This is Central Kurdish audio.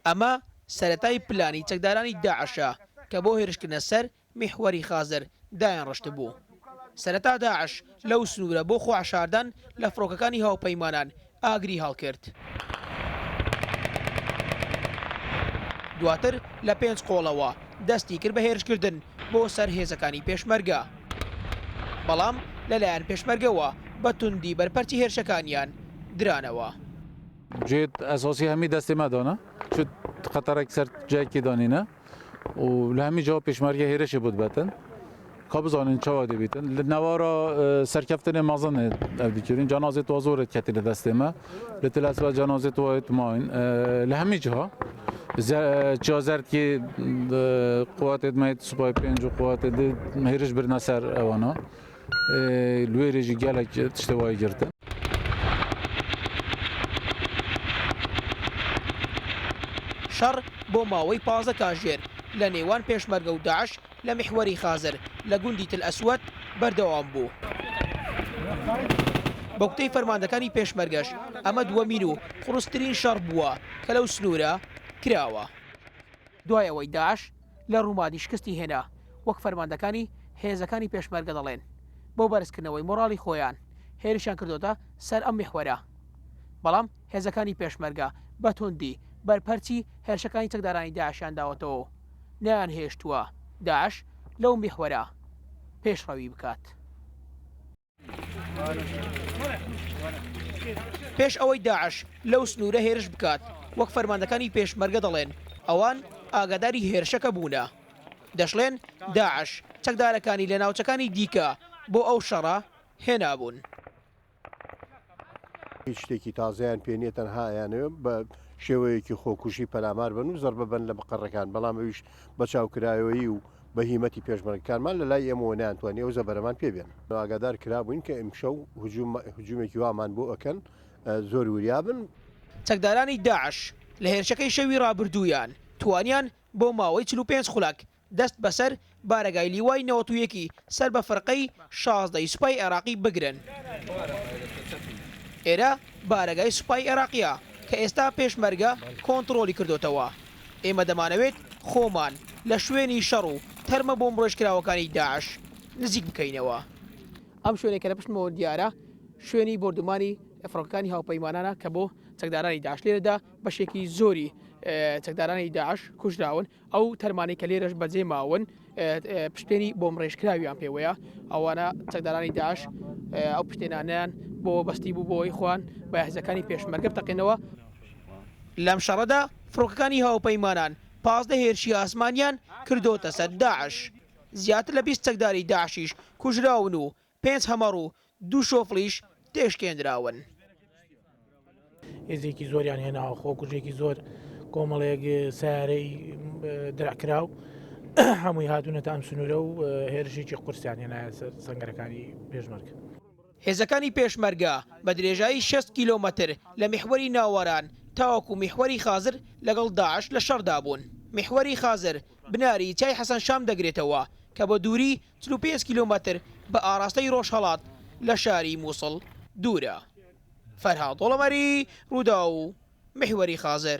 ئەمە سەرەتای پلانی چەکدارانی داعشە کە بۆ هێرشکردنە سەر میحوەری خازر دایان ڕشت بوو. سەرەتا داعش لەو سنوورە بۆ خۆعشاردان لە فڕۆکەکانی هاوپەیمانان ئاگری هەڵکرد. دواتر لە 5 قۆڵەوە دەستی کرد بە هێرشکردن بۆ سەر هێزەکانی پێشمەرگە. بەڵام لەلایەن پێشمەرگەوە بە توندی بەرپەرچی هێرشەکانیان درانەوە. جێت ئەساسی هەمی دەستی مەدانە شت خەتەرێک سەر جایکی دانینە و لە هەمی جاوا پێشمەرگە هێرشی بود بەتن کا بزانین چاوا دەبیتن لە نەوارە سەرکەفتنێ مەزنێ ئەو دیکردین جانازێت وا زۆرت کەتی لە دەستێمە لە تلەسبە جانازێت وایت ماین لە هەمی جاها جازەرکی قواتێت مەیت سوپای پێنج و قواتێت هێرش برنە سەر ئەوانە لێرێژی گەلێک تشتەوای گرتن. شەڕ بۆ ماوەی 15 کاتژێر لە نێوان پێشمەرگە و داعش لە میحوەری خازر لە گوندی تل ئەسوەد بەردەوام بوو. بە وتەی فەرماندەکانی پێشمەرگەش ئەمە دووەمین و قورسترین شەڕ بووە کە لەو سنوورە کراوە. دوای ئەوەی داعش لە ڕوومادی شکستی هێنا وەک فەرماندەکانی هێزەکانی پێشمەرگە دەڵێن بۆ بەرزکردنەوەی مۆڕاڵی خۆیان هێرشیان کردوتە سەر ئەم میحوەرە. بەڵام هێزەکانی پێشمەرگە بە توندی بەرپەرچی هێرشەکانی چەکدارانی داعشیان داوەتەوە نیان هێشتووە داعش لەو میحوەرە پێشڕەوی بکات. پێش ئەوەی داعش لەو سنوورە هێرش بکات وەک فەرماندەکانی پێشمەرگە دەڵێن ئەوان ئاگاداری هێرشەکە بوونە. دەشڵێن داعش چەکدارەکانی لە ناوچەکانی دیکە بۆ ئەو شەڕە هێنابوون. هیچ شتێکی تازەیان پێنیە تەنهایانەوە بە شێوەیەکی خۆکوشی پەلامار بن و زەربە بن لە بقەڕەکان بەڵام ئەویش بە چاوکرایەوەی و بە هیمەتی پێشمەرگەکانمان لە لای ئێمەوە نەیانتوانێ ئەو زەبەرەمان پێبێن. ئاگادار کرابووین کە ئەمشەو هجوومێکی وامان بۆ ئەکەن زۆر وریابن. چەکدارانی داعش لە هێرشەکەی شەوی ڕابردوویان توانیان بۆ ماوەی 45 خولەک دەست بەسەر بارەگای لیوای 91 سەر بە فەرقەی 16 سوپای عێراقی بگرن. ئێرە بارەگای سوپای عێراقیە کە ئێستا پێشمەرگە کۆنتڕۆلی کردوتەوە. ئێمە دەمانەوێت خۆمان لە شوێنی شەڕ و تەرمە بۆ ڕۆژکراوەکانی داعش نزیک بکەینەوە. ئەم شوێنێک کە لە پشتمەوە دیارە شوێنی بردومانی فڕۆکەکانی هاوپەیمانانە کە بۆ چەکدارانی داعش لێرەدا بەشێکی زۆری چەکدارانی داعش کوژراون ئەو تەرمانی کە لێرەش بەجێ ماون پشتێنی بۆ ڕێژکراویان پێوەیە ئەوانە چەکدارانی داعش ئەو پشتێنانیان بۆ بەستی بوو بۆی خۆیان بە هێزەکانی پێشمەرگە بتەقێنەوە. لەم شەڕەدا فڕۆکەکانی هاوپەیمانان 15 هێرشی ئاسمانیان کردوتە سەر داعش. زیاتر لە 20 چەکداری داعشیش کوژراون و 5 هەمەڕ و 2 شۆفلیش تێشکێنراون. هێزێکی زۆریان هێناوە خۆکوژێکی زۆر کۆمەڵێک سیارەی دراکراو هەمووی هاتوونەتە ئەم سنوورە و هێرشێکی قورسیان هێنایە سەر سەنگەرەکانی پێشمەرگ. هێزەکانی پێشمەرگە بە درێژایی 6 کیلۆمەتر لە میحوەری ناوەران تاوەکو میحوەری خازر لەگەڵ داعش لە شەڕدا بوون. میحوەری خازر بناری چای حەسەن شام دەگرێتەوە کە بە دووری 45 کیلۆمەتر بە ئاراستەی ڕۆژهەڵات لە شاری مووسڵ دوورە. فەرهاد وڵەمەری ڕوودا و میحوەری خازر.